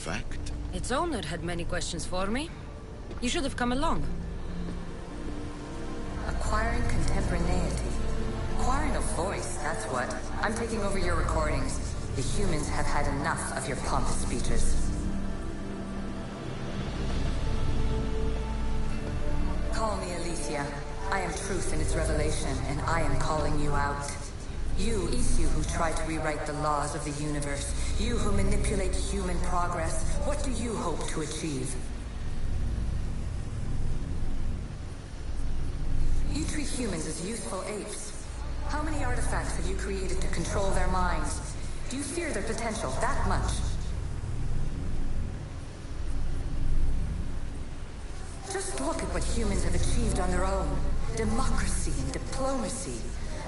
artifact? Its owner had many questions for me. You should have come along. Acquiring contemporaneity. Acquiring a voice, that's what. I'm taking over your recordings. The humans have had enough of your pompous speeches. Call me Alicia. I am truth in its revelation, and I am calling you out. You who try to rewrite the laws of the universe. You who manipulate human progress. What do you hope to achieve? You treat humans as useful apes. How many artifacts have you created to control their minds? Do you fear their potential that much? Just look at what humans have achieved on their own. Democracy and diplomacy.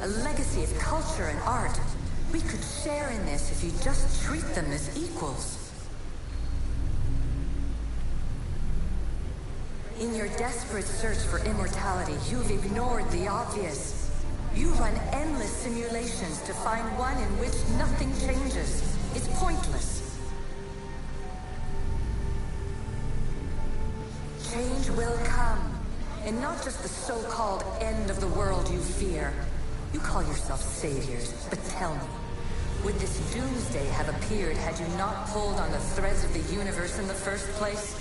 A legacy of culture and art. We could share in this if you just treat them as equals. In your desperate search for immortality, you've ignored the obvious. You run endless simulations to find one in which nothing changes. It's pointless. Change will come. And not just the so-called end of the world you fear. You call yourself saviors, but tell me, would this doomsday have appeared had you not pulled on the threads of the universe in the first place?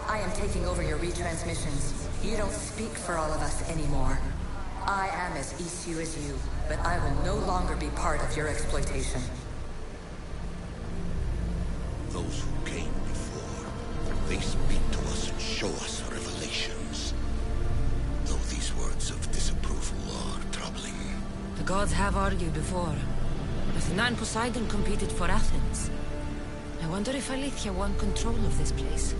I am taking over your retransmissions. You don't speak for all of us anymore. I am as issue as you, but I will no longer be part of your exploitation. Those who came before, they speak to us and show us revelations. Though these words of disapproval are troubling. The gods have argued before. Athena and Poseidon competed for Athens. I wonder if Alethea won control of this place.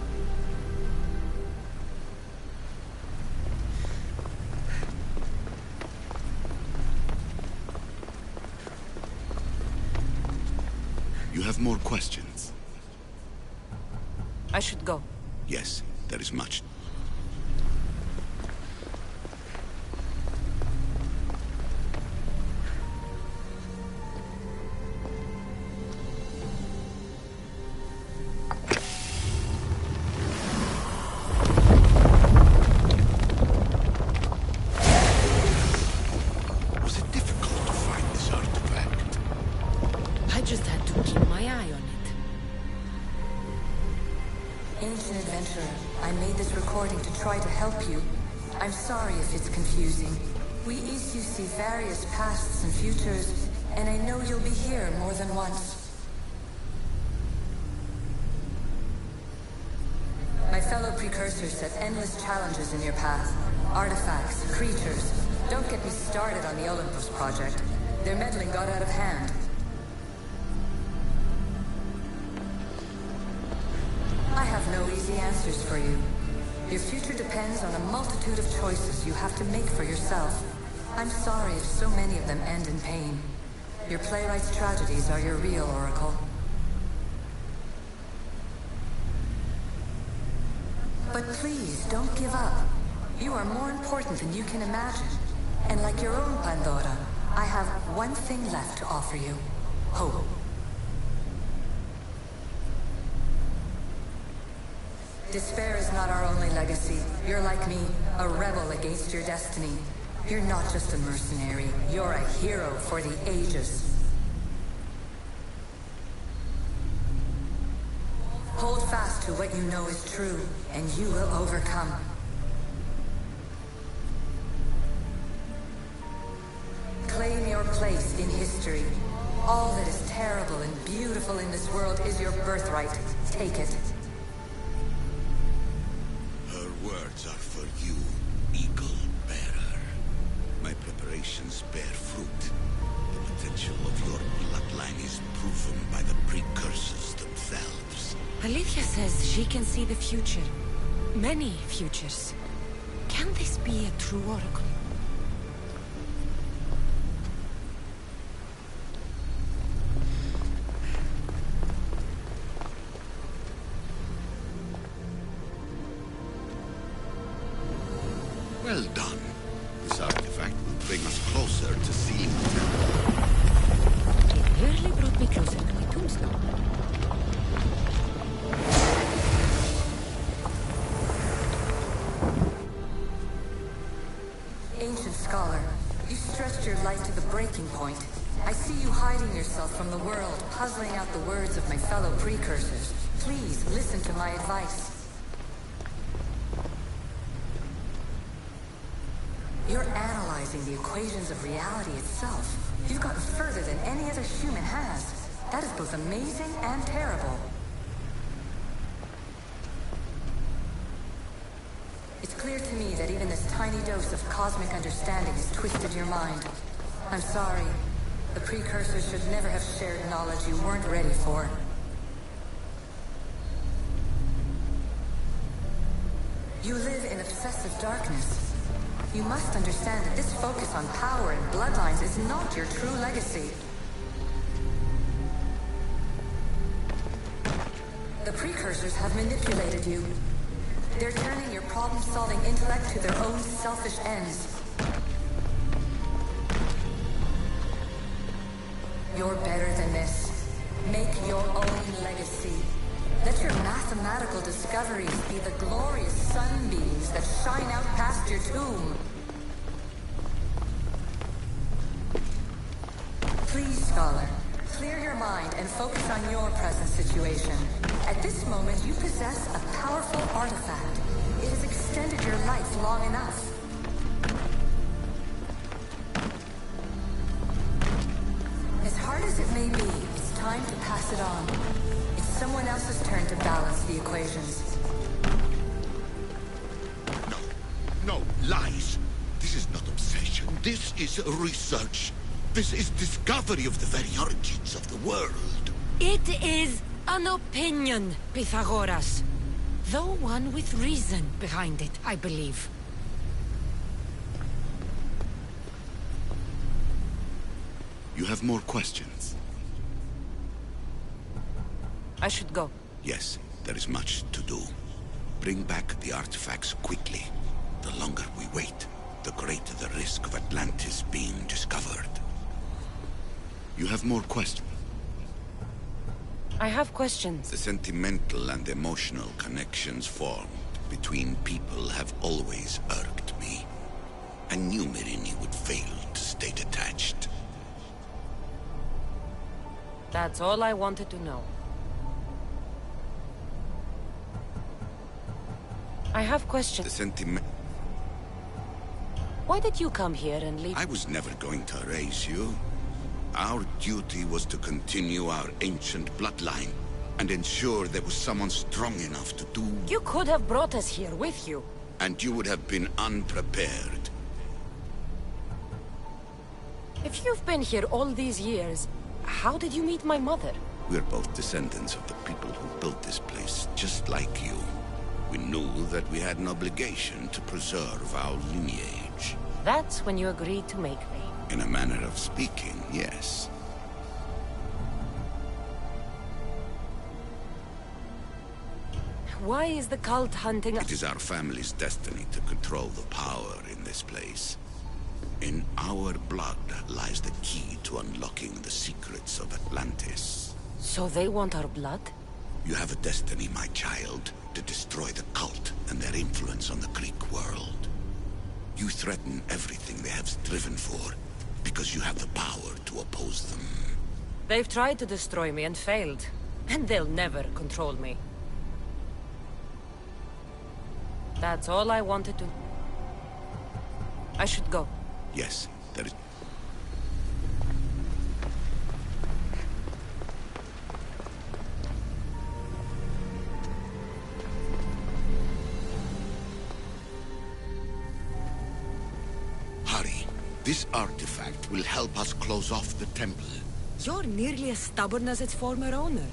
You have more questions? I should go. Yes, there is much. Was it difficult to find this artifact? I just had to keep my eye on it. Ancient adventurer, I made this recording to try to help you. I'm sorry if it's confusing. We East you see various pasts and futures, and I know you'll be here more than once. My fellow precursors set endless challenges in your path. Artifacts, creatures. Don't get me started on the Olympus project. Their meddling got out of hand. I have no easy answers for you. Your future depends on a multitude of choices you have to make for yourself. I'm sorry if so many of them end in pain. Your playwright's tragedies are your real oracle. But please, don't give up. You are more important than you can imagine. And like your own Pandora, I have one thing left to offer you. Hope. Despair is not our only legacy. You're like me, a rebel against your destiny. You're not just a mercenary, you're a hero for the ages. Hold fast to what you know is true, and you will overcome. Claim your place in history. All that is terrible and beautiful in this world is your birthright. Take it. Her words are for you, Eagle Bearer. My preparations bear fruit. The potential of your bloodline is proven by the precursors themselves. Alethea says she can see the future. Many futures. Can this be a true oracle? Well done. This artifact will bring us closer to seeing the temple. breaking point. I see you hiding yourself from the world, puzzling out the words of my fellow precursors. Please, listen to my advice. You're analyzing the equations of reality itself. You've gotten further than any other human has. That is both amazing and terrible. It's clear to me that even this tiny dose of cosmic understanding has twisted your mind. I'm sorry. The precursors should never have shared knowledge you weren't ready for. You live in obsessive darkness. You must understand that this focus on power and bloodlines is not your true legacy. The precursors have manipulated you. They're turning your problem-solving intellect to their own selfish ends. You're better than this. Make your own legacy. Let your mathematical discoveries be the glorious sunbeams that shine out past your tomb. Please, Scholar, clear your mind and focus on your present situation. At this moment, you possess a powerful artifact. It has extended your life long enough. As hard as it may be, it's time to pass it on. It's someone else's turn to balance the equations. No, lies. This is not obsession. This is research. This is discovery of the very origins of the world. It is an opinion, Pythagoras. Though one with reason behind it, I believe. You have more questions? I should go. Yes, there is much to do. Bring back the artifacts quickly. The longer we wait, the greater the risk of Atlantis being discovered. You have more questions? I have questions. The sentimental and emotional connections formed between people have always irked me. I knew Myrrine would fail to stay detached. That's all I wanted to know. I have questions. The sentiment... Why did you come here and leave? I was never going to erase you. Our duty was to continue our ancient bloodline and ensure there was someone strong enough to do... You could have brought us here with you. And you would have been unprepared. If you've been here all these years, how did you meet my mother? We're both descendants of the people who built this place, just like you. We knew that we had an obligation to preserve our lineage. That's when you agreed to make me. In a manner of speaking, yes. Why is the cult hunting us? It is our family's destiny to control the power in this place. In our blood lies the key to unlocking the secrets of Atlantis. So they want our blood? You have a destiny, my child, to destroy the cult and their influence on the Greek world. You threaten everything they have striven for, because you have the power to oppose them. They've tried to destroy me and failed. And they'll never control me. That's all I wanted to... I should go. Yes, there is... Hurry. This artifact will help us close off the temple. You're nearly as stubborn as its former owner.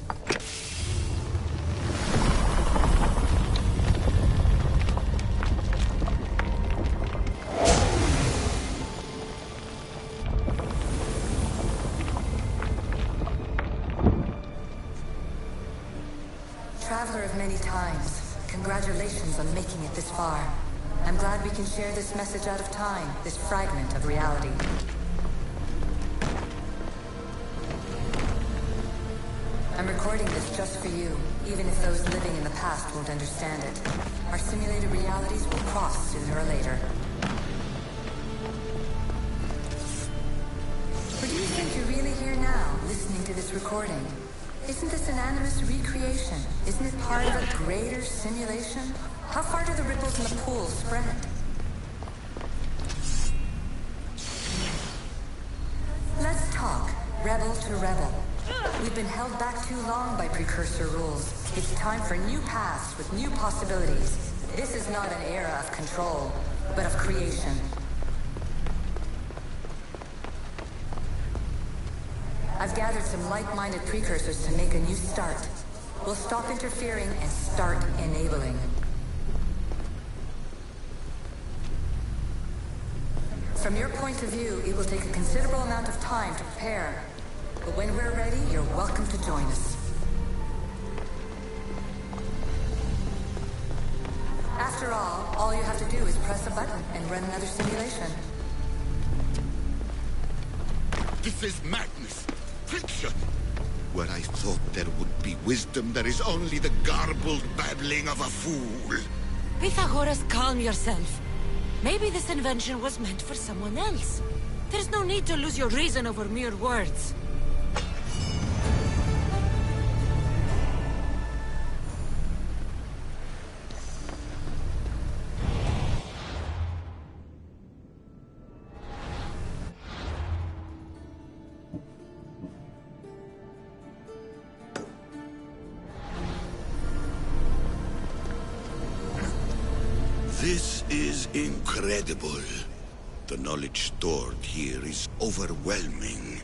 Traveler of many times, congratulations on making it this far. I'm glad we can share this message out of time, this fragment of reality. I'm recording this just for you, even if those living in the past won't understand it. Our simulated realities will cross sooner or later. recording. Isn't this an animus recreation? Isn't it part of a greater simulation? How far do the ripples in the pool spread? Let's talk, rebel to rebel. We've been held back too long by precursor rules. It's time for new paths with new possibilities. This is not an era of control, but of creation. I've gathered some like-minded precursors to make a new start. We'll stop interfering and start enabling. From your point of view, it will take a considerable amount of time to prepare. But when we're ready, you're welcome to join us. After all you have to do is press a button and run another simulation. This is madness. Fiction. Where I thought there would be wisdom, there is only the garbled babbling of a fool. Pythagoras, calm yourself. Maybe this invention was meant for someone else. There's no need to lose your reason over mere words. This is incredible. The knowledge stored here is overwhelming.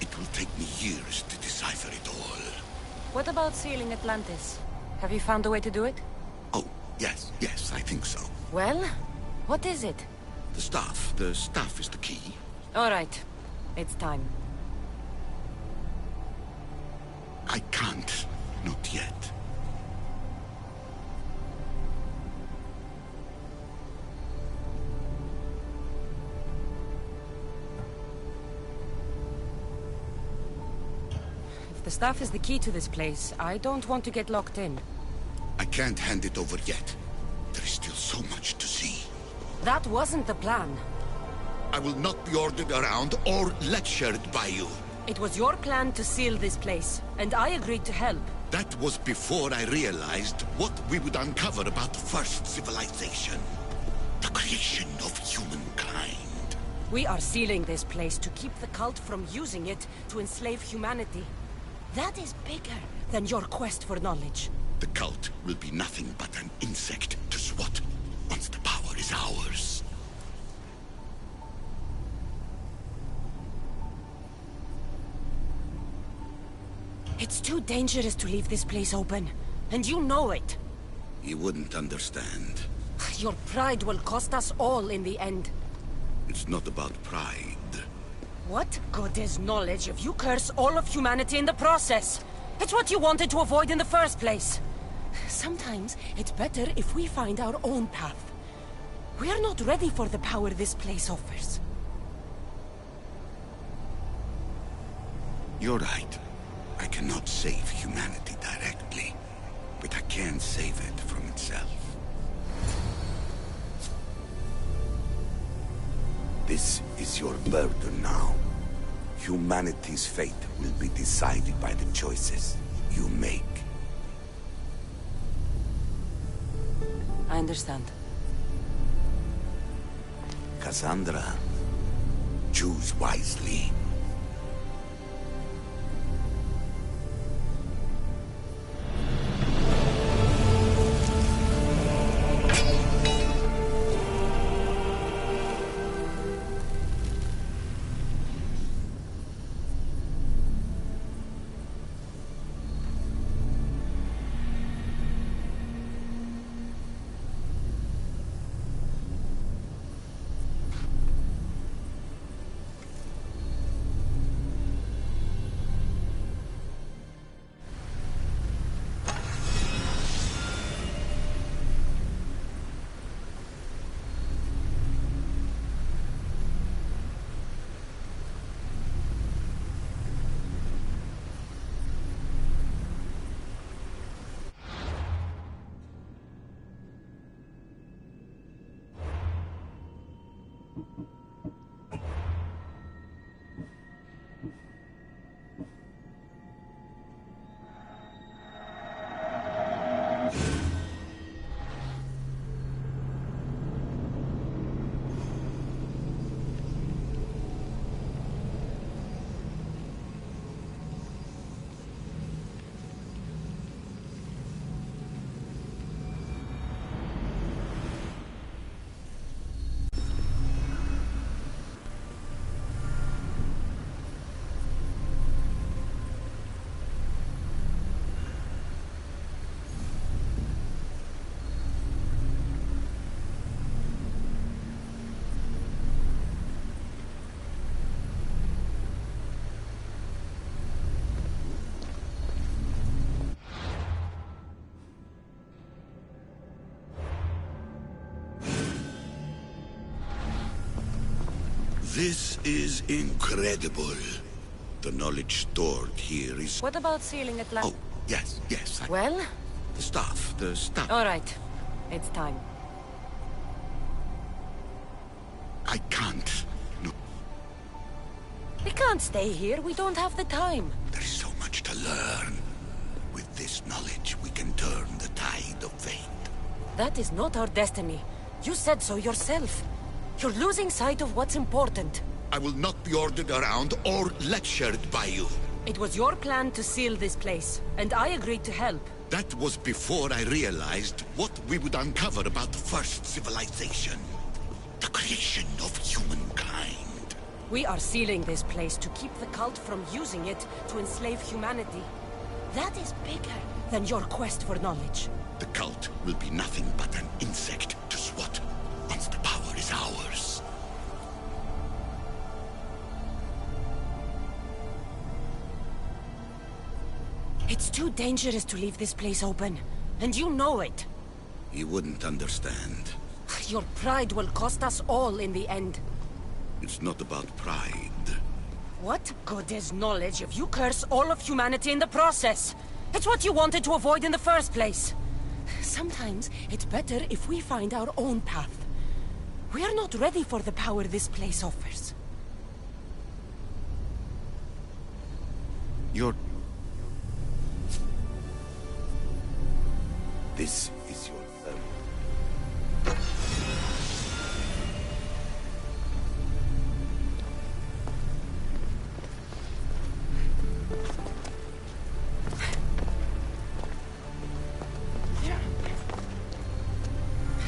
It will take me years to decipher it all. What about sealing Atlantis? Have you found a way to do it? Oh, yes, I think so. Well, what is it? The staff. The staff is the key. All right. It's time. I can't. Not yet. If the staff is the key to this place, I don't want to get locked in. I can't hand it over yet. There is still so much to see. That wasn't the plan. I will not be ordered around or lectured by you. It was your plan to seal this place, and I agreed to help. That was before I realized what we would uncover about the first civilization. The creation of humankind. We are sealing this place to keep the cult from using it to enslave humanity. That is bigger than your quest for knowledge. The cult will be nothing but an insect to swat once the power is ours. It's too dangerous to leave this place open, and you know it. You wouldn't understand. Your pride will cost us all in the end. It's not about pride. What good is knowledge if you curse all of humanity in the process? It's what you wanted to avoid in the first place. Sometimes it's better if we find our own path. We are not ready for the power this place offers. You're right. I cannot save humanity directly, but I can save it from itself. This is your burden now. Humanity's fate will be decided by the choices you make. I understand. Cassandra, choose wisely. This is incredible. The knowledge stored here is... What about sealing it like... Oh, yes. Well? The stuff. All right. It's time. I can't. No, We can't stay here. We don't have the time. there's so much to learn. With this knowledge, we can turn the tide of fate. That is not our destiny. You said so yourself. You're losing sight of what's important. I will not be ordered around or lectured by you. It was your plan to seal this place, and I agreed to help. That was before I realized what we would uncover about the first civilization. The creation of humankind. We are sealing this place to keep the cult from using it to enslave humanity. That is bigger than your quest for knowledge. The cult will be nothing but an insect to swat once the power is ours. It's too dangerous to leave this place open, and you know it. You wouldn't understand. Your pride will cost us all in the end. It's not about pride. What good is knowledge if you curse all of humanity in the process? It's what you wanted to avoid in the first place. Sometimes it's better if we find our own path. We are not ready for the power this place offers. This is your...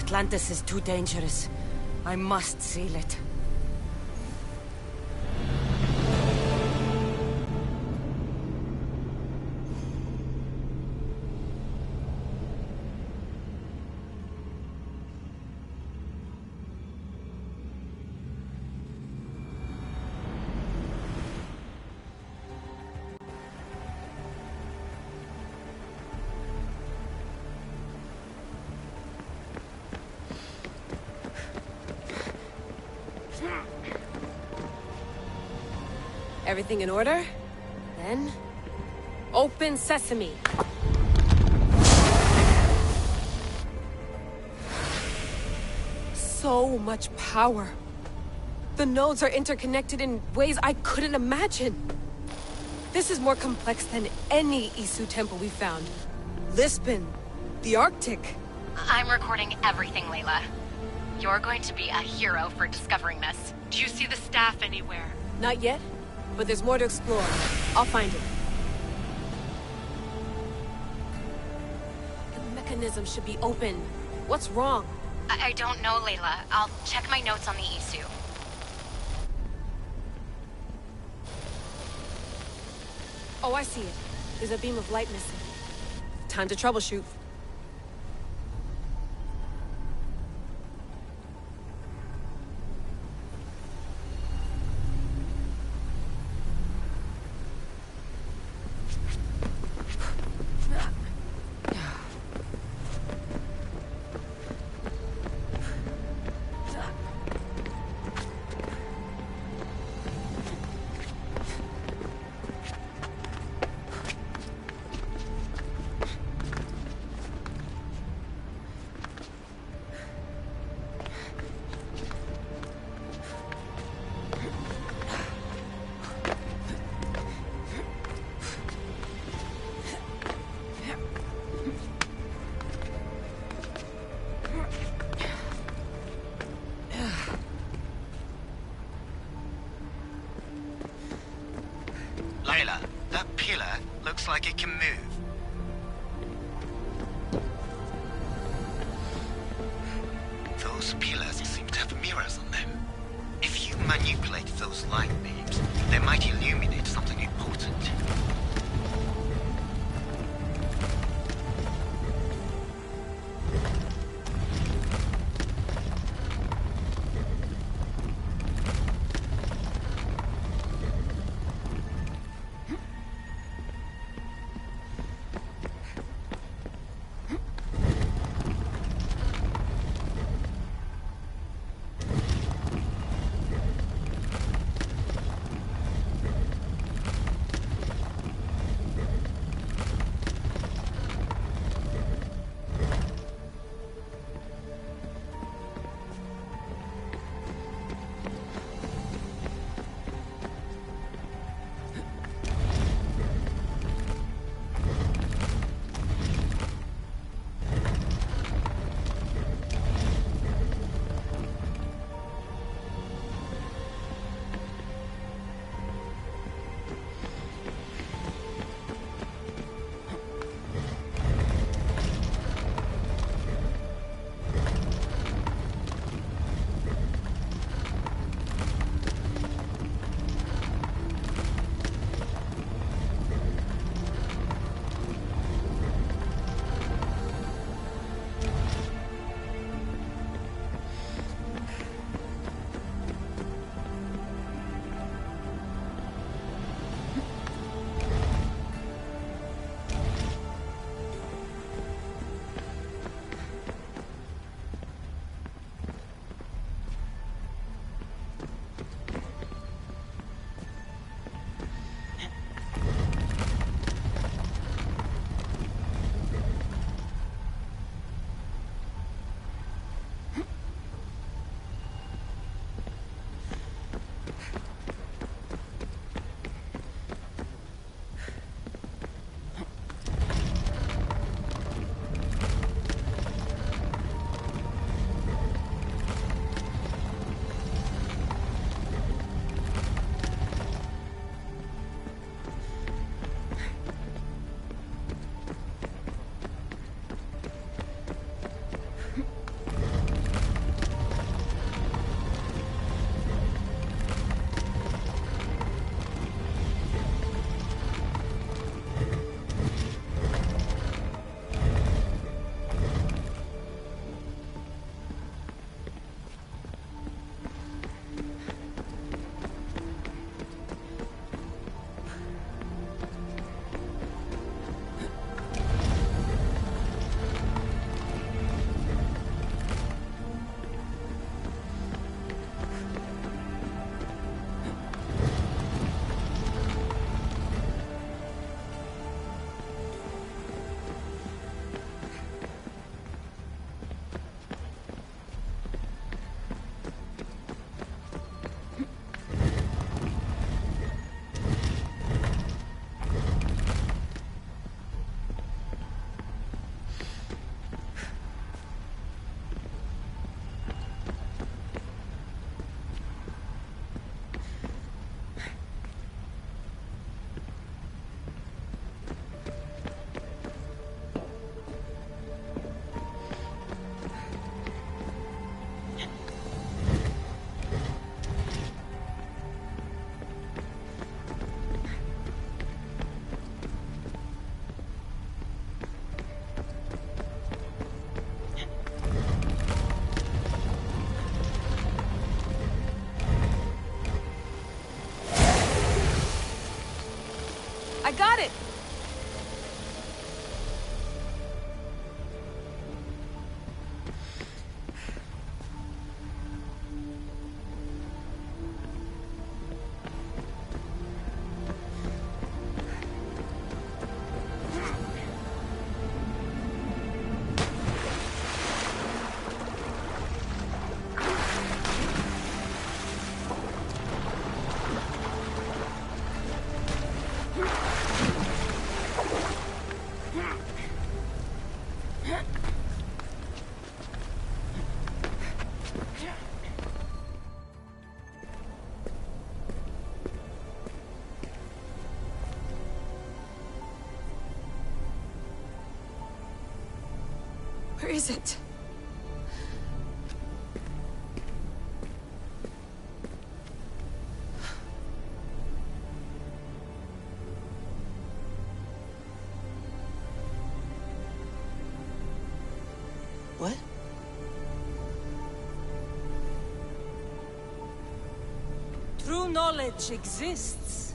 Atlantis is too dangerous. I must seal it. Everything in order? Then... open sesame! So much power. The nodes are interconnected in ways I couldn't imagine. This is more complex than any Isu temple we found. Lisbon, the Arctic. I'm recording everything, Layla. You're going to be a hero for discovering this. Do you see the staff anywhere? Not yet, but there's more to explore. I'll find it. The mechanism should be open. What's wrong? I don't know, Layla. I'll check my notes on the Isu. Oh, I see it. There's a beam of light missing. Time to troubleshoot. Layla, that pillar looks like it can move. Those pillars seem to have mirrors on them. If you manipulate those light beams, they might illuminate something important. I got it! Where is it? What? True knowledge exists.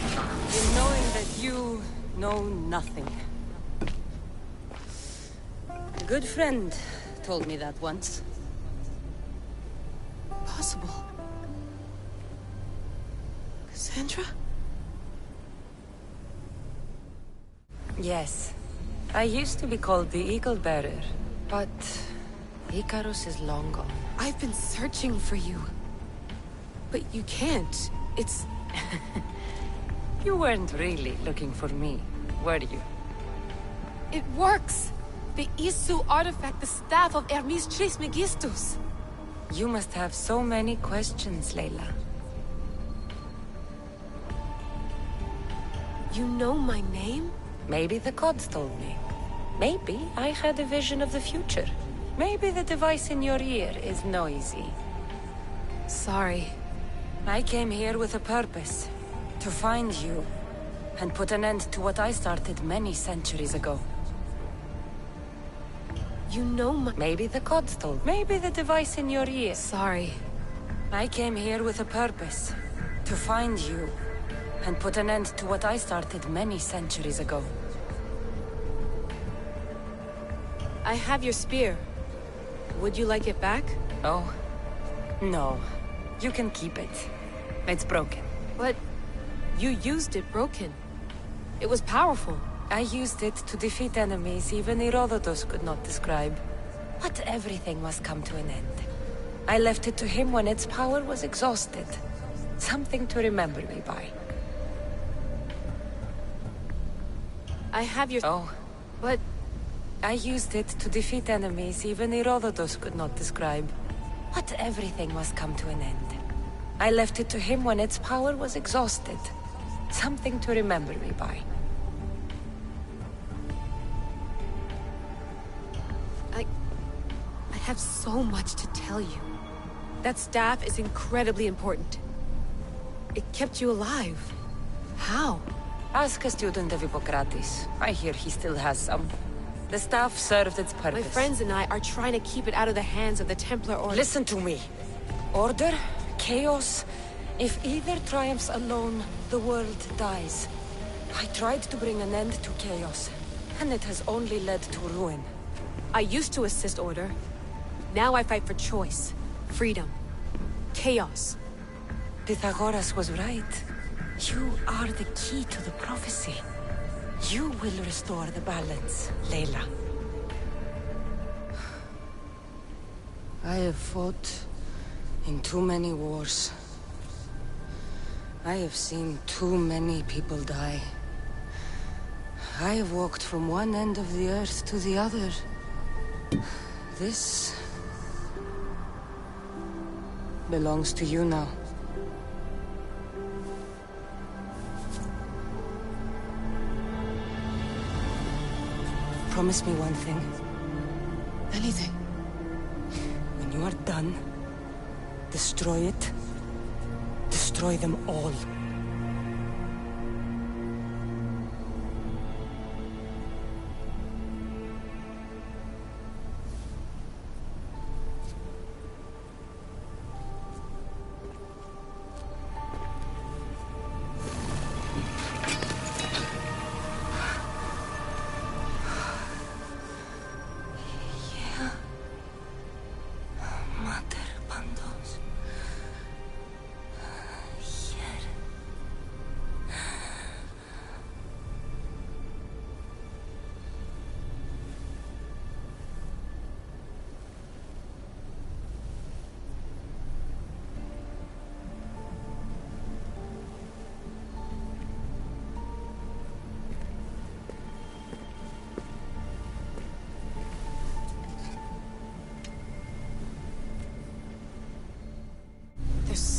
In knowing that you know nothing. A good friend told me that once. Possible. Cassandra? Yes. I used to be called the Eagle Bearer, but Icarus is long gone. I've been searching for you. But you can't. It's... You weren't really looking for me, were you? It works! The Isu artifact, the staff of Hermes Trismegistus. You must have so many questions, Layla. You know my name? Maybe the gods told me. Maybe I had a vision of the future. Maybe the device in your ear is noisy. Sorry. I came here with a purpose. To find you. And put an end to what I started many centuries ago. You know my... Maybe the gods told. Maybe the device in your ear. Sorry. I came here with a purpose. To find you. And put an end to what I started many centuries ago. I have your spear. Would you like it back? Oh. No. You can keep it. It's broken. But... you used it broken. It was powerful. I used it to defeat enemies even Herodotus could not describe. But everything must come to an end. I left it to him when its power was exhausted. Something to remember me by. I have your... Oh. But... I used it to defeat enemies even Herodotus could not describe. But everything must come to an end. I left it to him when its power was exhausted. Something to remember me by. I have so much to tell you. That staff is incredibly important. It kept you alive. How? Ask a student of Hippocrates. I hear he still has some. The staff served its purpose. My friends and I are trying to keep it out of the hands of the Templar Order. Listen to me. Order, chaos. If either triumphs alone, the world dies. I tried to bring an end to chaos, and it has only led to ruin. I used to assist Order. Now I fight for choice, freedom, chaos. Pythagoras was right. You are the key to the prophecy. You will restore the balance, Layla. I have fought in too many wars. I have seen too many people die. I have walked from one end of the earth to the other. This belongs to you now. Promise me one thing. Anything. When you are done, destroy it. Destroy them all.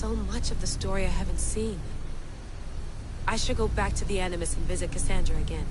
so much of the story I haven't seen. I should go back to the Animus and visit Cassandra again.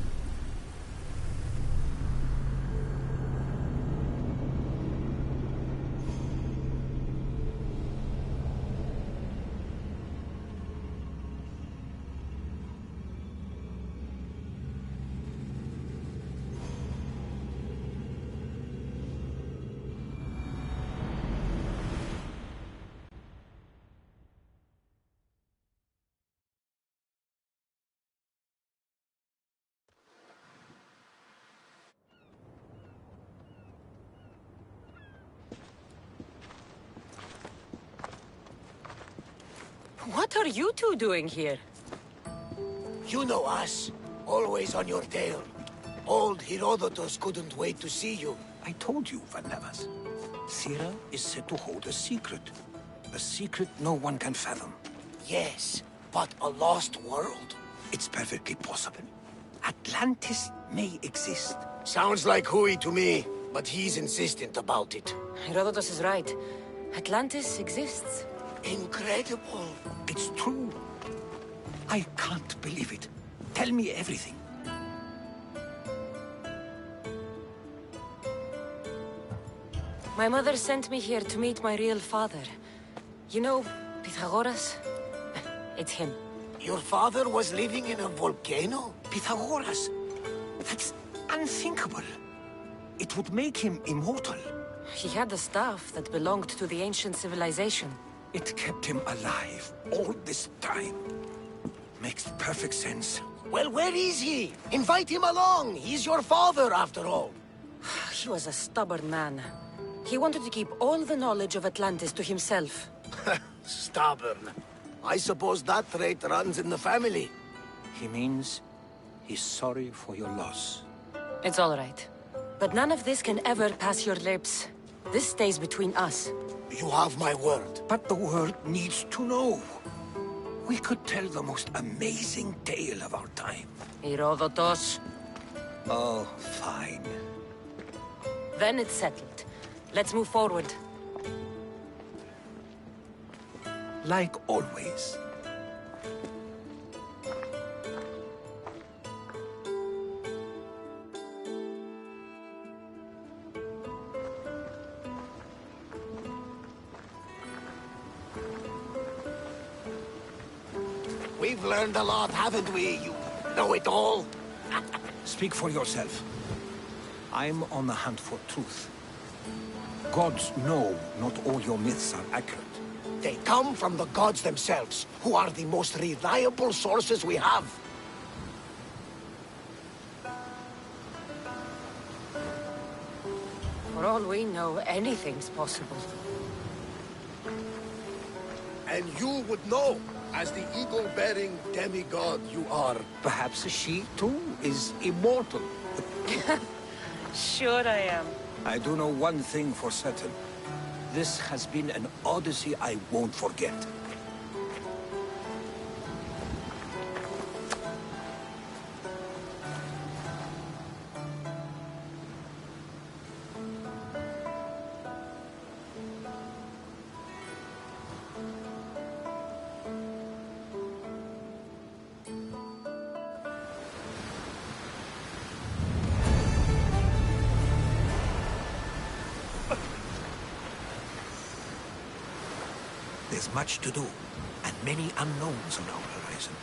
What are you two doing here? You know us. Always on your tail. Old Herodotus couldn't wait to see you. I told you, Van Navas. Sira is said to hold a secret. A secret no one can fathom. Yes, but a lost world? It's perfectly possible. Atlantis may exist. Sounds like Hui to me, but he's insistent about it. Herodotus is right. Atlantis exists. Incredible. It's true. I can't believe it. Tell me everything. My mother sent me here to meet my real father. You know, Pythagoras? It's him. Your father was living in a volcano? Pythagoras? That's unthinkable. It would make him immortal. He had the staff that belonged to the ancient civilization. It kept him alive all this time. Makes perfect sense. Well, where is he? Invite him along. He's your father, after all. He was a stubborn man. He wanted to keep all the knowledge of Atlantis to himself. Stubborn. I suppose that trait runs in the family. He means he's sorry for your loss. It's all right. But none of this can ever pass your lips. This stays between us. You have my word. But the world needs to know. We could tell the most amazing tale of our time. Herodotus. Oh, fine. Then it's settled. Let's move forward. Like always. We've learned a lot, haven't we? You know it all. Speak for yourself. I'm on the hunt for truth. Gods know not all your myths are accurate. They come from the gods themselves, who are the most reliable sources we have. For all we know, anything's possible. And you would know, as the eagle-bearing demigod you are. Perhaps she, too, is immortal. Sure I am. I do know one thing for certain. This has been an odyssey I won't forget. There's much to do, and many unknowns on our horizon.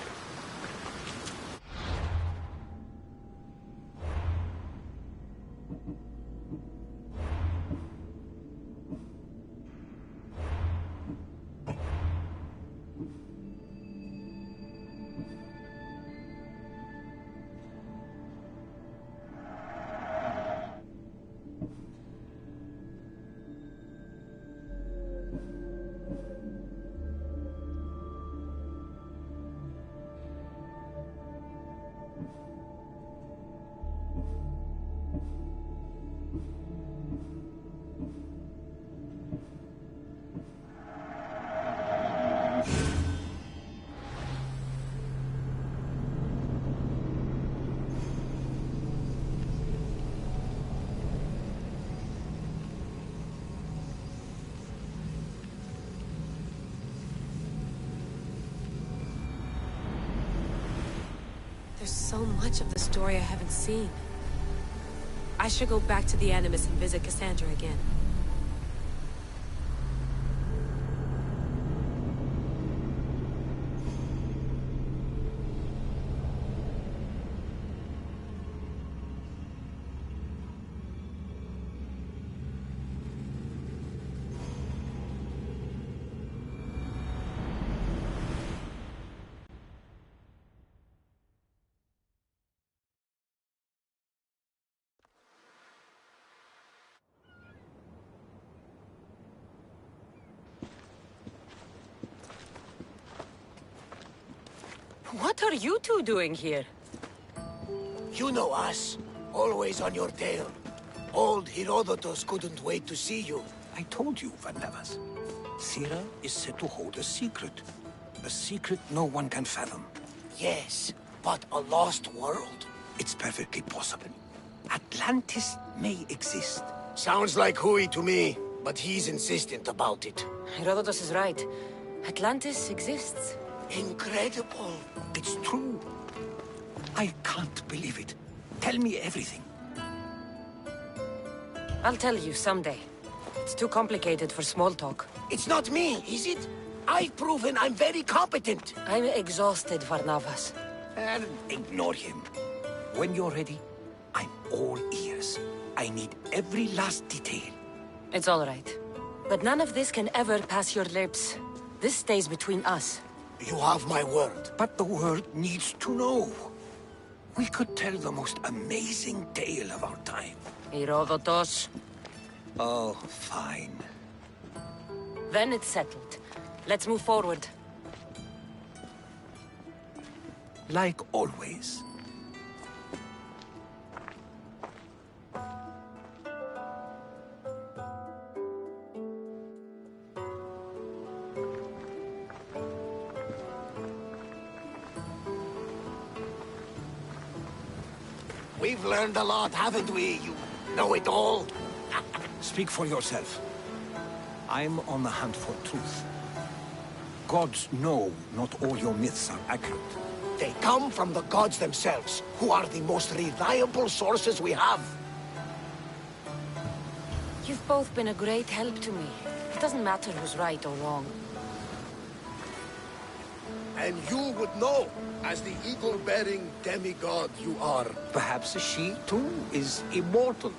There's so much of the story I haven't seen. I should go back to the Animus and visit Cassandra again. What are you two doing here? You know us. Always on your tail. Old Herodotus couldn't wait to see you. I told you, Varnavas. Thera is said to hold a secret. A secret no one can fathom. Yes, but a lost world? It's perfectly possible. Atlantis may exist. Sounds like Hui to me, but he's insistent about it. Herodotus is right. Atlantis exists. Incredible. It's true. I can't believe it. Tell me everything. I'll tell you someday. It's too complicated for small talk. It's not me, is it? I've proven I'm very competent. I'm exhausted, Varnavas. And ignore him. When you're ready, I'm all ears. I need every last detail. It's all right. But none of this can ever pass your lips. This stays between us. You have my word. But the world needs to know. We could tell the most amazing tale of our time. Herodotus. Oh, fine. Then it's settled. Let's move forward. Like always. We've learned a lot, haven't we? You know it all. Speak for yourself. I'm on the hunt for truth. Gods know not all your myths are accurate. They come from the gods themselves, who are the most reliable sources we have. You've both been a great help to me. It doesn't matter who's right or wrong. And you would know, as the eagle-bearing demigod you are. Perhaps she, too, is immortal.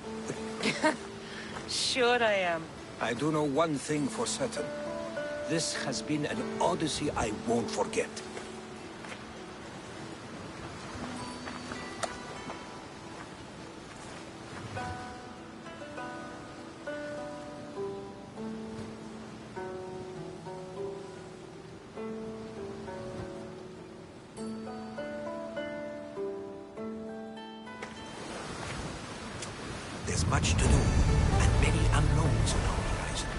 Sure I am. I do know one thing for certain. This has been an odyssey I won't forget. There's much to do, and many unknowns on our horizon.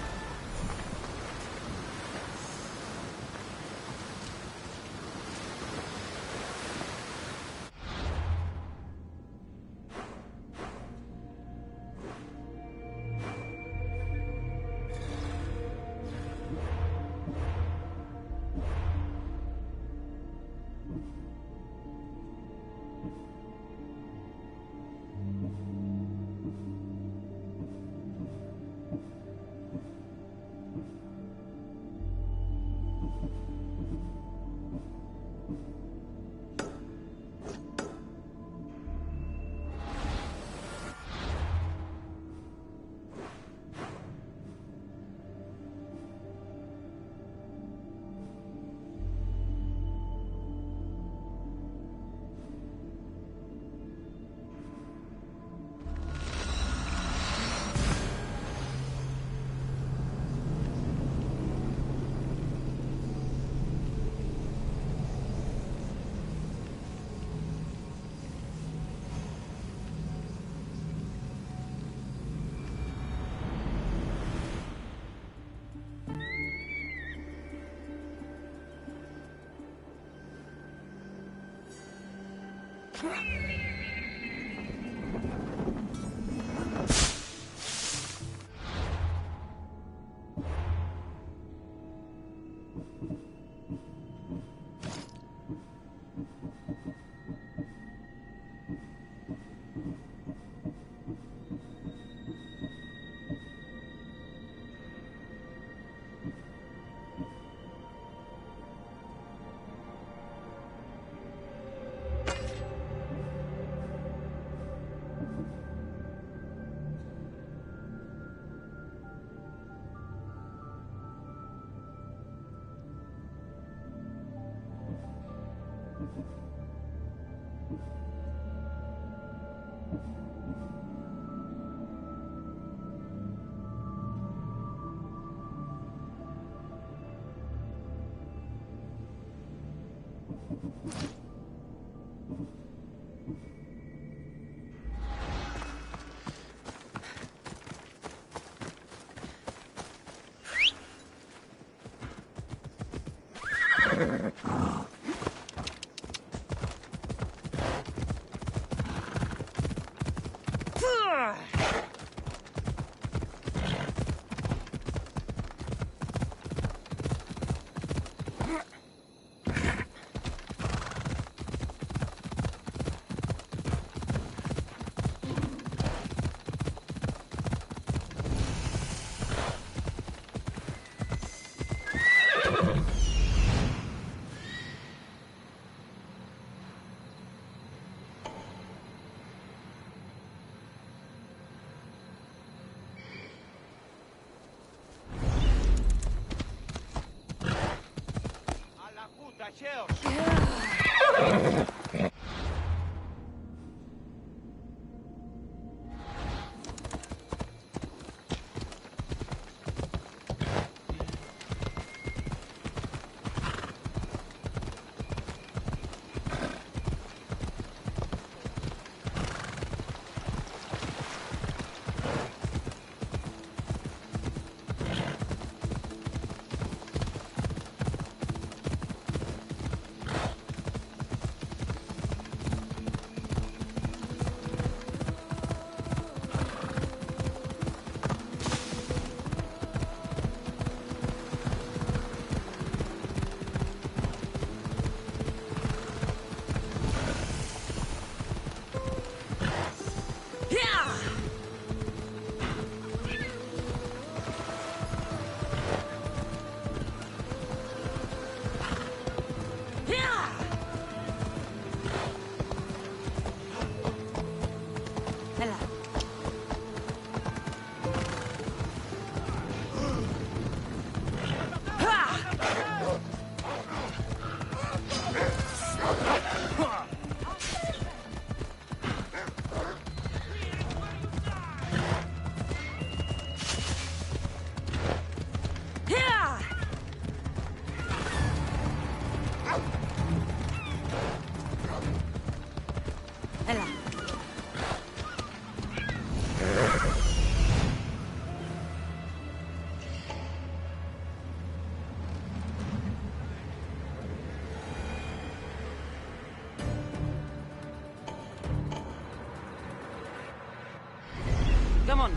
Come on.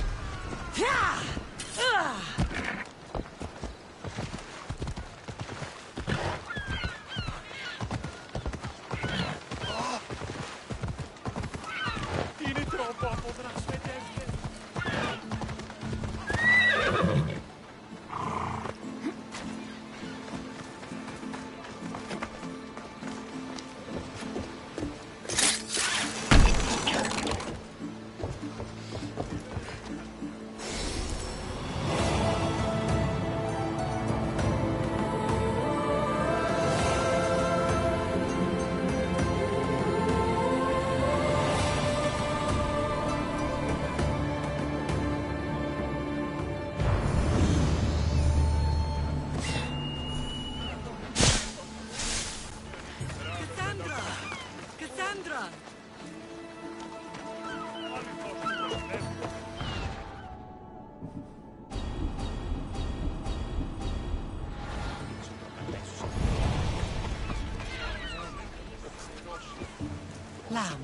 Lamb,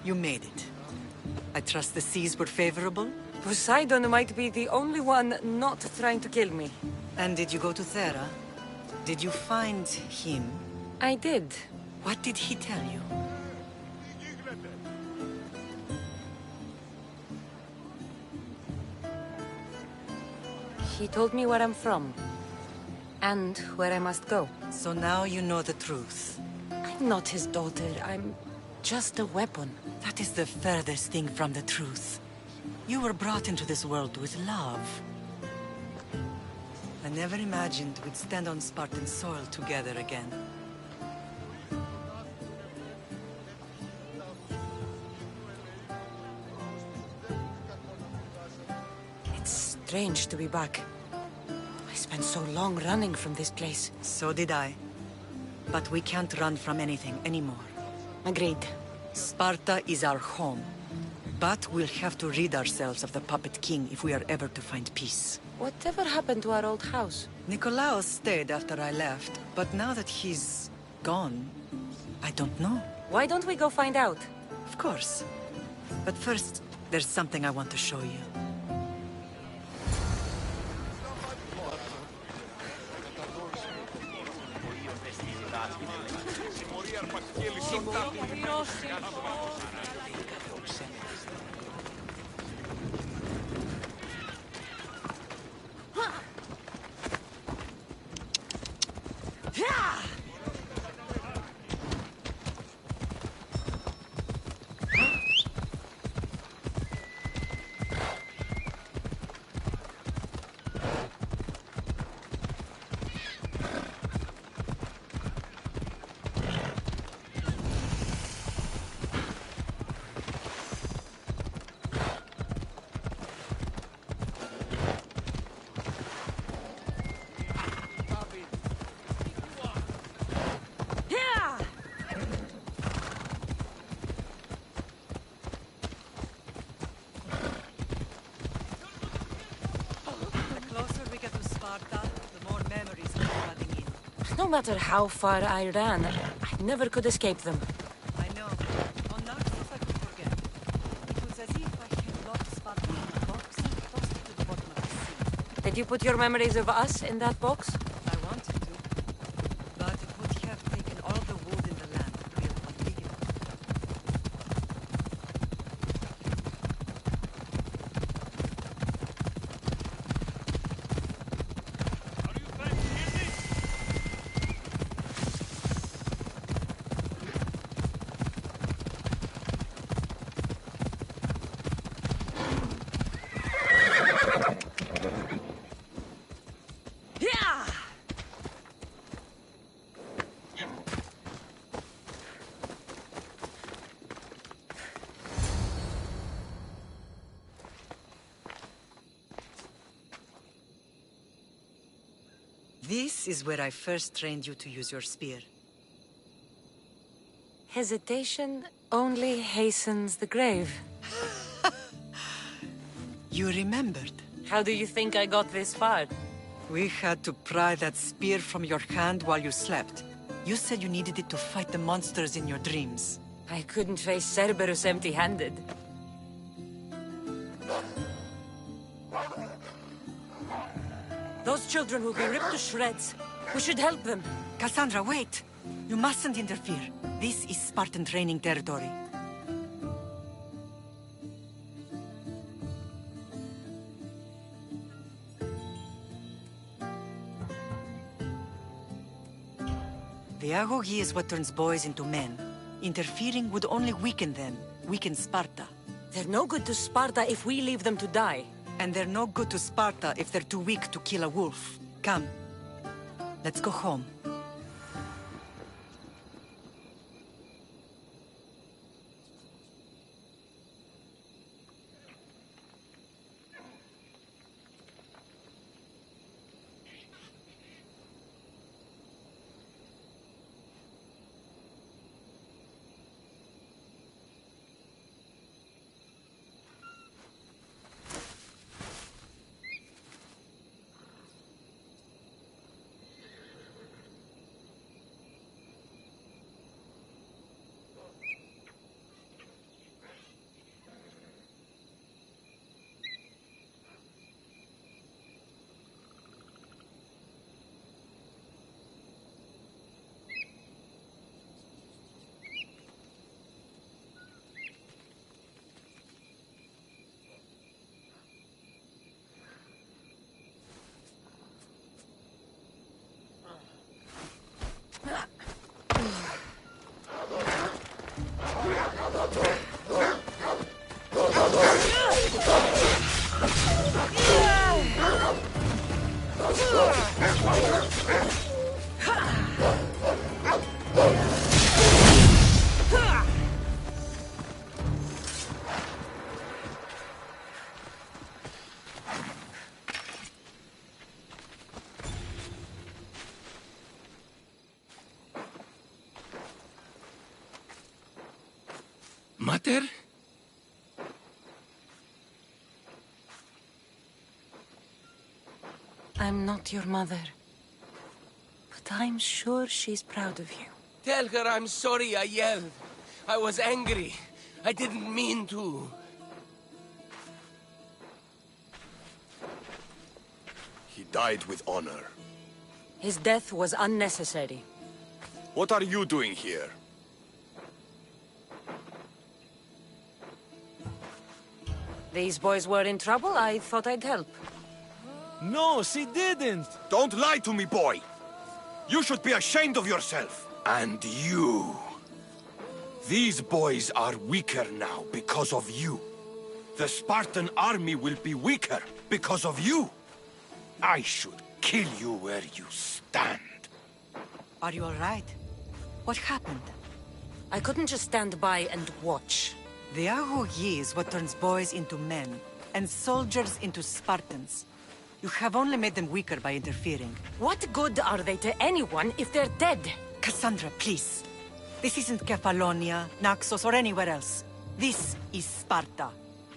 you made it. I trust the seas were favorable? Poseidon might be the only one not trying to kill me. And did you go to Thera? Did you find him? I did. What did he tell you? He told me where I'm from. And where I must go. So now you know the truth. I'm not his daughter. I'm just a weapon. That is the furthest thing from the truth. You were brought into this world with love. I never imagined we'd stand on Spartan soil together again. It's strange to be back. I spent so long running from this place. So did I. But we can't run from anything anymore. Agreed. Sparta is our home. But we'll have to rid ourselves of the Puppet King if we are ever to find peace. Whatever happened to our old house? Nikolaos stayed after I left, but now that he's gone, I don't know. Why don't we go find out? Of course. But first, There's something I want to show you. No matter how far I ran, I never could escape them. I know. On nights if I could forget. It was as if I had locked Sparta in a box and tossed it to the bottom of the sea. Did you put your memories of us in that box? I wanted to, but it would have taken all the wood in the land to build one big enough. This is where I first trained you to use your spear. Hesitation only hastens the grave. You remembered. How do you think I got this far? We had to pry that spear from your hand while you slept. You said you needed it to fight the monsters in your dreams. I couldn't face Cerberus empty-handed. Those children will be ripped to shreds. We should help them. Cassandra, wait! You mustn't interfere. This is Spartan training territory. The agoge is what turns boys into men. Interfering would only weaken them, weaken Sparta. They're no good to Sparta if we leave them to die. And they're no good to Sparta if they're too weak to kill a wolf. Come. Let's go home. Mater? I'm not your mother. But I'm sure she's proud of you. Tell her I'm sorry I yelled. I was angry. I didn't mean to. He died with honor. His death was unnecessary. What are you doing here? These boys were in trouble. I thought I'd help. No, she didn't! Don't lie to me, boy! You should be ashamed of yourself. And you. These boys are weaker now because of you. The Spartan army will be weaker because of you. I should kill you where you stand. Are you all right? What happened? I couldn't just stand by and watch. The Ahoyi is what turns boys into men, and soldiers into Spartans. You have only made them weaker by interfering. What good are they to anyone if they're dead? Cassandra, please. This isn't Kefalonia, Naxos, or anywhere else. This is Sparta.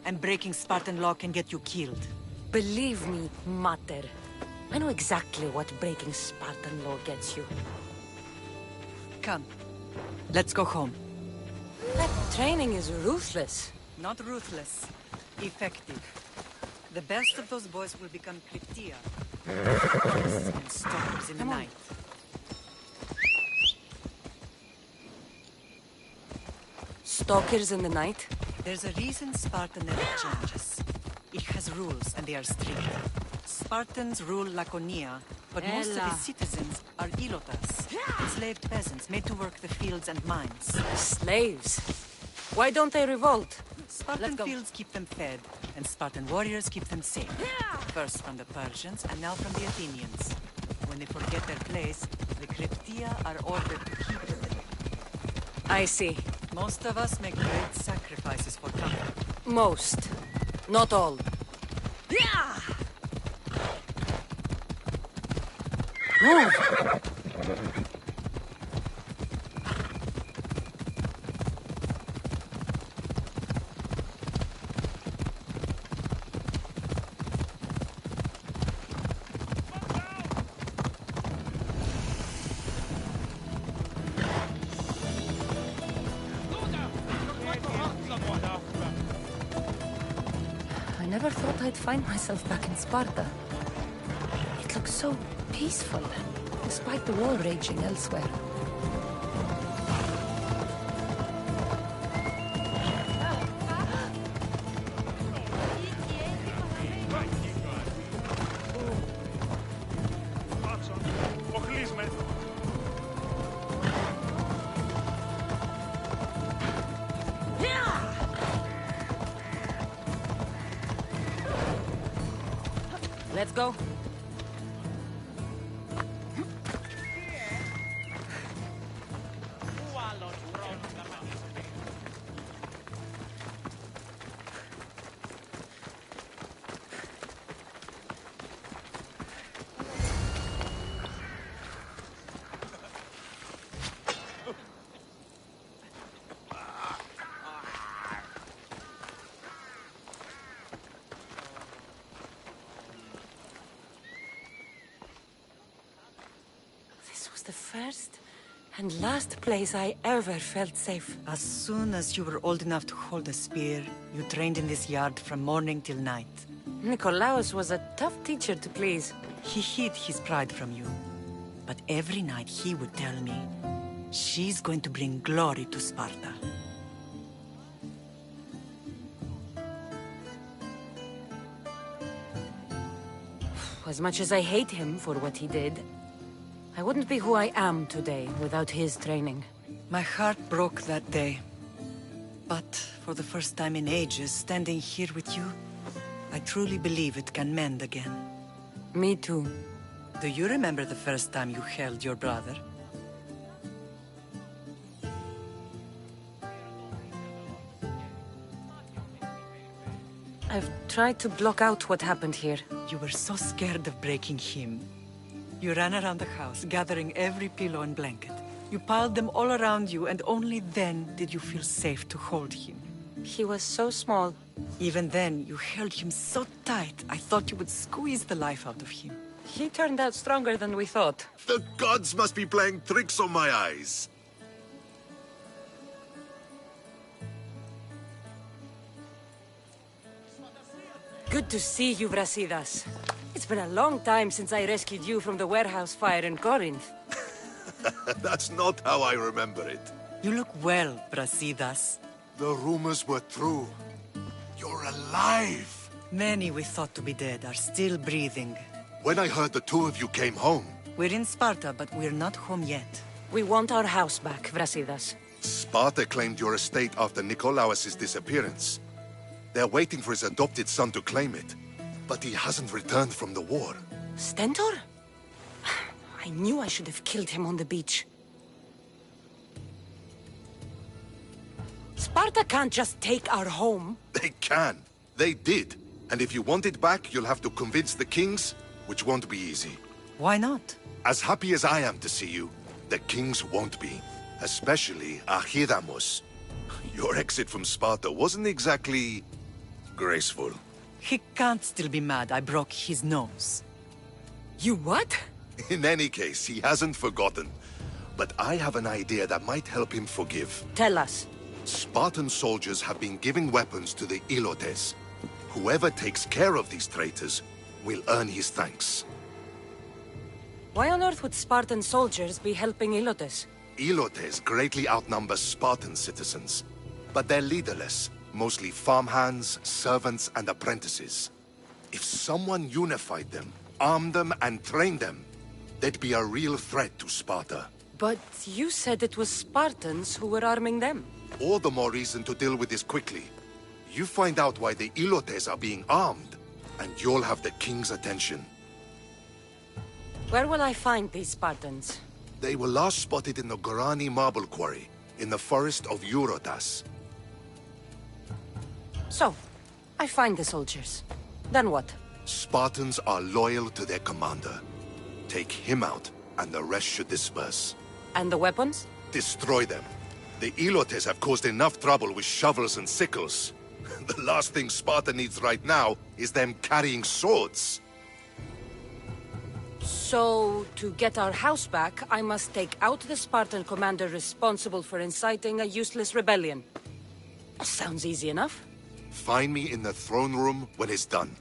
And breaking Spartan law can get you killed. Believe me, Mater. I know exactly what breaking Spartan law gets you. Come. Let's go home. That training is ruthless. Not ruthless. Effective. The best of those boys will become Kryptia. And storms in the night. Stalkers in the night? There's a reason Sparta never changes. It has rules, and they are strict. Spartans rule Laconia, but most of its citizens are ilotas, enslaved peasants made to work the fields and mines. Slaves? Why don't they revolt? Spartan fields keep them fed, and Spartan warriors keep them safe. First from the Persians, and now from the Athenians. When they forget their place, the Kryptia are ordered to keep them. I see. Most of us make great sacrifices for comfort. Most. Not all. Move! I never thought I'd find myself back in Sparta. It looks so peaceful, despite the war raging elsewhere. Let's go. The first and last place I ever felt safe. As soon as you were old enough to hold a spear, you trained in this yard from morning till night. Nikolaos was a tough teacher to please. He hid his pride from you. But every night he would tell me, she's going to bring glory to Sparta. As much as I hate him for what he did, I wouldn't be who I am today without his training. My heart broke that day. But for the first time in ages, standing here with you, I truly believe it can mend again. Me too. Do you remember the first time you held your brother? I've tried to block out what happened here. You were so scared of breaking him. You ran around the house, gathering every pillow and blanket. You piled them all around you, and only then did you feel safe to hold him. He was so small. Even then, you held him so tight, I thought you would squeeze the life out of him. He turned out stronger than we thought. The gods must be playing tricks on my eyes. Good to see you, Brasidas. It's been a long time since I rescued you from the warehouse fire in Corinth. That's not how I remember it. You look well, Brasidas. The rumors were true. You're alive! Many we thought to be dead are still breathing. When I heard the two of you came home... We're in Sparta, but we're not home yet. We want our house back, Brasidas. Sparta claimed your estate after Nikolaos' disappearance. They're waiting for his adopted son to claim it. But he hasn't returned from the war. Stentor? I knew I should have killed him on the beach. Sparta can't just take our home. They can. They did. And if you want it back, you'll have to convince the kings, which won't be easy. Why not? As happy as I am to see you, the kings won't be. Especially Archidamos. Your exit from Sparta wasn't exactly... graceful. He can't still be mad I broke his nose. You what? In any case, he hasn't forgotten. But I have an idea that might help him forgive. Tell us. Spartan soldiers have been giving weapons to the Ilotes. Whoever takes care of these traitors will earn his thanks. Why on earth would Spartan soldiers be helping Ilotes? Ilotes greatly outnumber Spartan citizens. But they're leaderless. Mostly farmhands, servants, and apprentices. If someone unified them, armed them, and trained them, they'd be a real threat to Sparta. But you said it was Spartans who were arming them. All the more reason to deal with this quickly. You find out why the Ilotes are being armed, and you'll have the king's attention. Where will I find these Spartans? They were last spotted in the Gorani marble quarry, in the forest of Eurotas. So, I find the soldiers. Then what? Spartans are loyal to their commander. Take him out, and the rest should disperse. And the weapons? Destroy them. The Ilotes have caused enough trouble with shovels and sickles. The last thing Sparta needs right now is them carrying swords. So, to get our house back, I must take out the Spartan commander responsible for inciting a useless rebellion. Sounds easy enough. Find me in the throne room when it's done.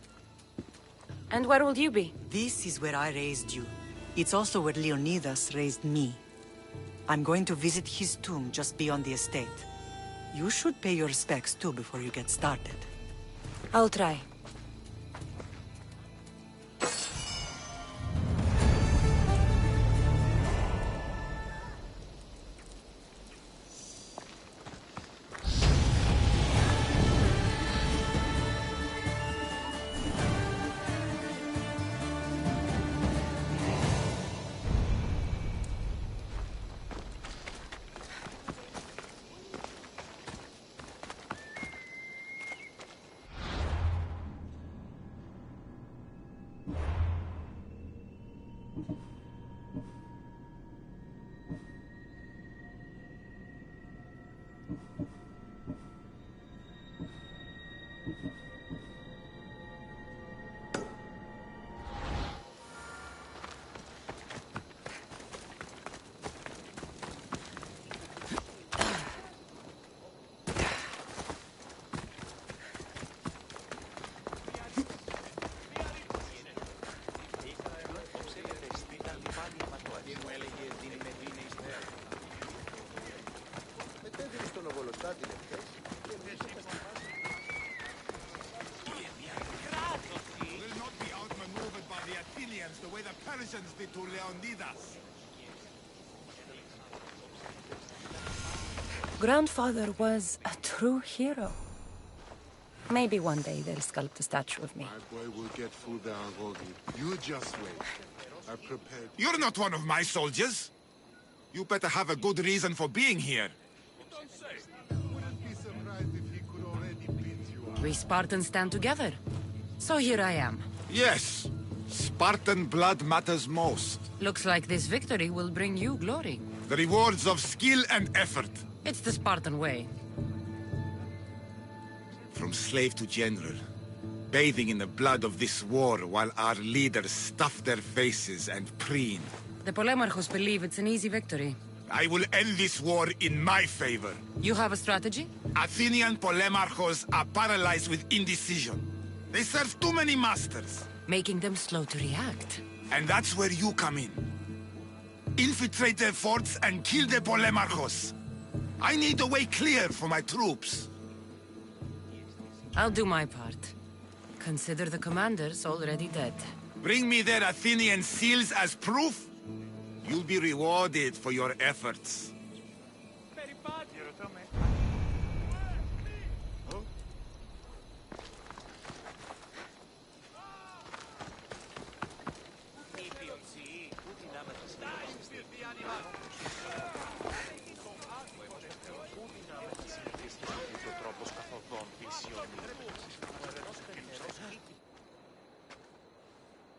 And where will you be? This is where I raised you. It's also where Leonidas raised me. I'm going to visit his tomb just beyond the estate. You should pay your respects too before you get started. I'll try. Grandfather was a true hero. Maybe one day they'll sculpt a statue of me. My boy will get through there, Rogi. You just wait. I prepared... You're not one of my soldiers. You better have a good reason for being here. Wouldn't be surprised if he could already beat you up. We Spartans stand together. So here I am. Yes. Spartan blood matters most. Looks like this victory will bring you glory. The rewards of skill and effort. It's the Spartan way. From slave to general, bathing in the blood of this war while our leaders stuff their faces and preen. The Polemarchos believe it's an easy victory. I will end this war in my favor. You have a strategy? Athenian Polemarchos are paralyzed with indecision. They serve too many masters. making them slow to react. And that's where you come in. Infiltrate their forts and kill the Polemarchos. I need a way clear for my troops. I'll do my part. Consider the commanders already dead. Bring me their Athenian seals as proof. You'll be rewarded for your efforts.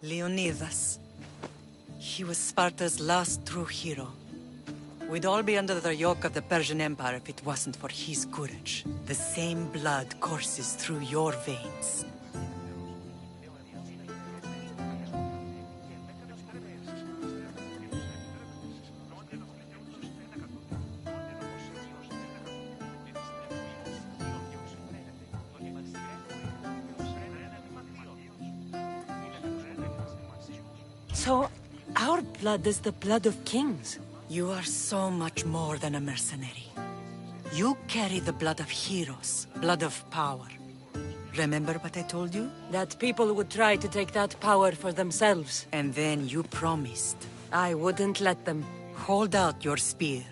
Leonidas. He was Sparta's last true hero. We'd all be under the yoke of the Persian Empire if it wasn't for his courage. The same blood courses through your veins. So, our blood is the blood of kings. You are so much more than a mercenary. You carry the blood of heroes, blood of power. Remember what I told you? That people would try to take that power for themselves. And then you promised. I wouldn't let them. Hold out your spear.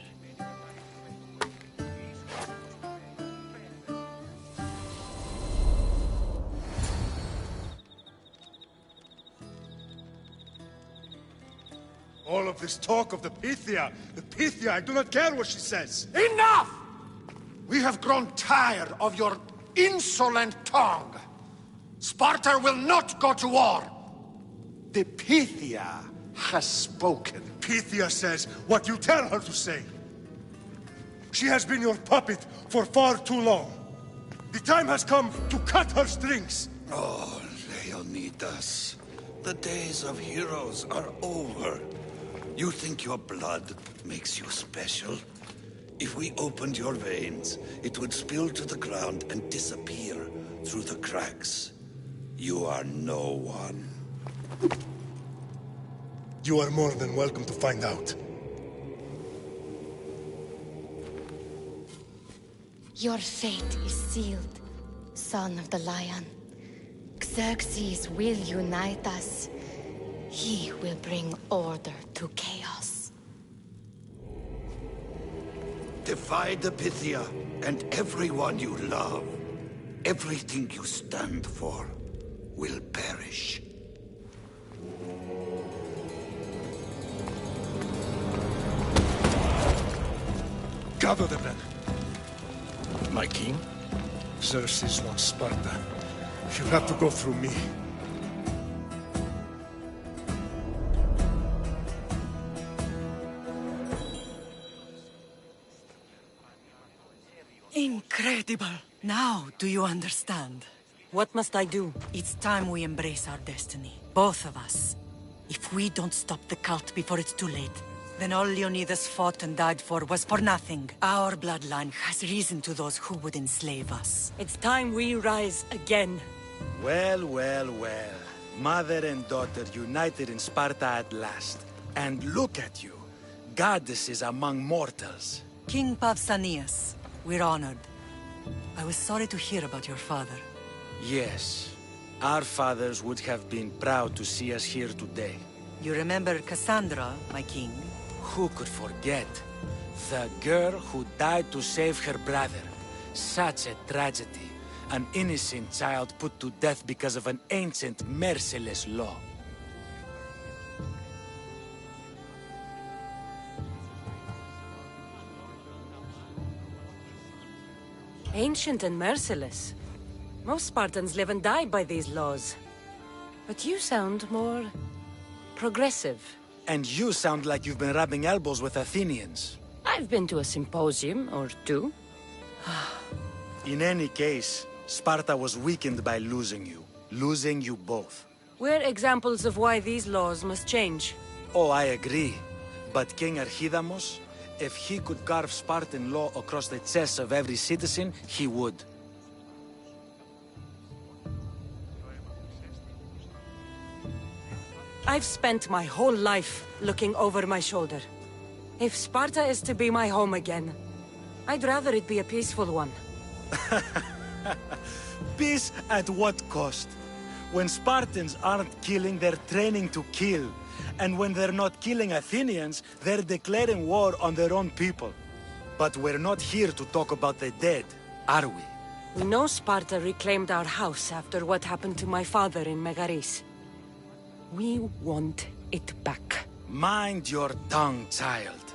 All of this talk of the Pythia, I do not care what she says. Enough! We have grown tired of your insolent tongue. Sparta will not go to war. The Pythia has spoken. Pythia says what you tell her to say. She has been your puppet for far too long. The time has come to cut her strings. Oh, Leonidas. The days of heroes are over. You think your blood makes you special? If we opened your veins, it would spill to the ground and disappear through the cracks. You are no one. You are more than welcome to find out. Your fate is sealed, son of the Lion. Xerxes will unite us. He will bring order to chaos. Defy the Pythia and everyone you love. Everything you stand for will perish. Gather the men. My king, Xerxes wants Sparta. You'll have to go through me. Incredible! Now, do you understand? What must I do? It's time we embrace our destiny. Both of us. If we don't stop the cult before it's too late, then all Leonidas fought and died for was for nothing. Our bloodline has reason to those who would enslave us. It's time we rise again. Well, well, well. Mother and daughter united in Sparta at last. And look at you. Goddesses among mortals. King Pausanias, we're honored. I was sorry to hear about your father. Yes. Our fathers would have been proud to see us here today. You remember Cassandra, my king? Who could forget? The girl who died to save her brother. Such a tragedy. An innocent child put to death because of an ancient, merciless law. Ancient and merciless. Most Spartans live and die by these laws. But you sound more progressive. And you sound like you've been rubbing elbows with Athenians. I've been to a symposium or two. In any case, Sparta was weakened by losing you. Losing you both. We're examples of why these laws must change. Oh, I agree. But King Archidamos, if he could carve Spartan law across the chests of every citizen, he would. I've spent my whole life looking over my shoulder. If Sparta is to be my home again, I'd rather it be a peaceful one. Peace at what cost? When Spartans aren't killing, they're training to kill. And when they're not killing Athenians, they're declaring war on their own people. But we're not here to talk about the dead, are we? We know Sparta reclaimed our house after what happened to my father in Megaris. We want it back. Mind your tongue, child.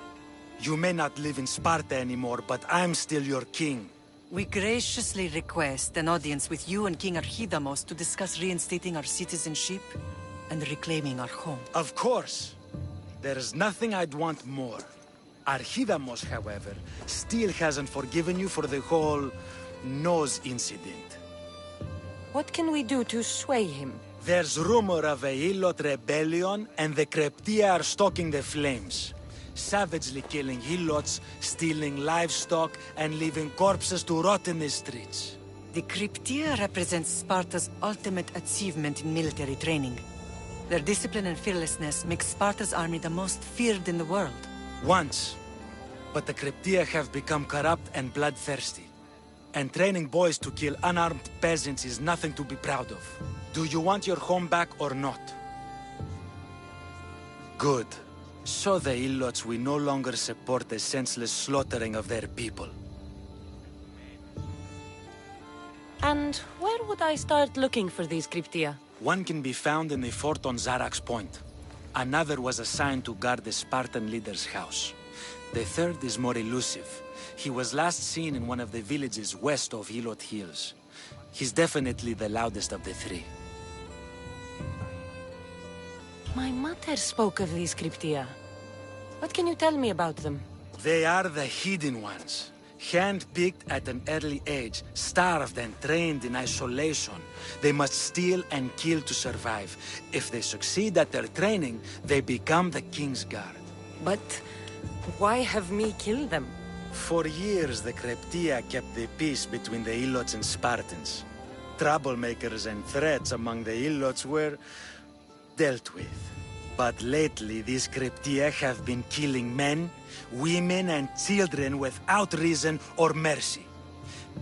You may not live in Sparta anymore, but I'm still your king. We graciously request an audience with you and King Archidamos to discuss reinstating our citizenship and reclaiming our home. Of course. There's nothing I'd want more. Archidamos, however, still hasn't forgiven you for the whole nose incident. What can we do to sway him? There's rumor of a Helot rebellion, and the Kryptia are stoking the flames. Savagely killing Helots, stealing livestock, and leaving corpses to rot in the streets. The Kryptia represents Sparta's ultimate achievement in military training. Their discipline and fearlessness make Sparta's army the most feared in the world. Once. But the Kryptia have become corrupt and bloodthirsty. And training boys to kill unarmed peasants is nothing to be proud of. Do you want your home back or not? Good. So the Helots will no longer support the senseless slaughtering of their people. And where would I start looking for these Kryptia? One can be found in the fort on Zarax Point. Another was assigned to guard the Spartan leader's house. The third is more elusive. He was last seen in one of the villages west of Helot Hills. He's definitely the loudest of the three. My mother spoke of these Kryptia. What can you tell me about them? They are the hidden ones. Hand-picked at an early age, starved and trained in isolation. They must steal and kill to survive. If they succeed at their training, they become the King's Guard. But why have me kill them? For years, the Kryptia kept the peace between the Helots and Spartans. Troublemakers and threats among the Helots were dealt with. But lately, these Kryptia have been killing men, women, and children without reason or mercy.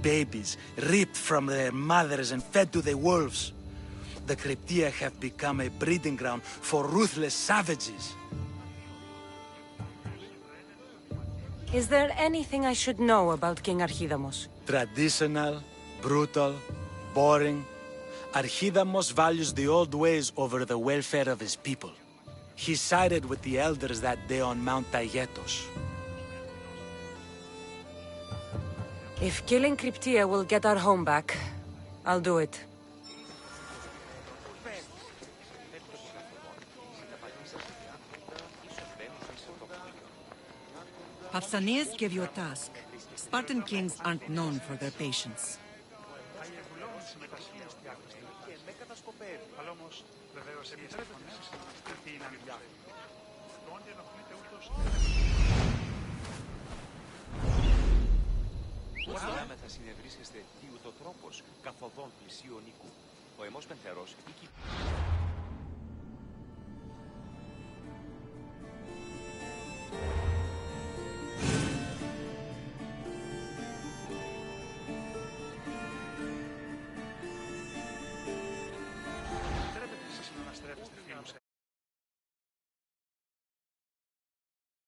Babies ripped from their mothers and fed to the wolves. The Kryptia have become a breeding ground for ruthless savages. Is there anything I should know about King Archidamos? Traditional, brutal, boring. Archidamos values the old ways over the welfare of his people. He sided with the elders that day on Mount Taygetos. If killing Kryptia will get our home back, I'll do it. Pausanias gave you a task. Spartan kings aren't known for their patience. Θα συνευρίσκεστε τι ούτω τρόπος καθοδόν πλησίου νίκου. Ο εμός πενθερός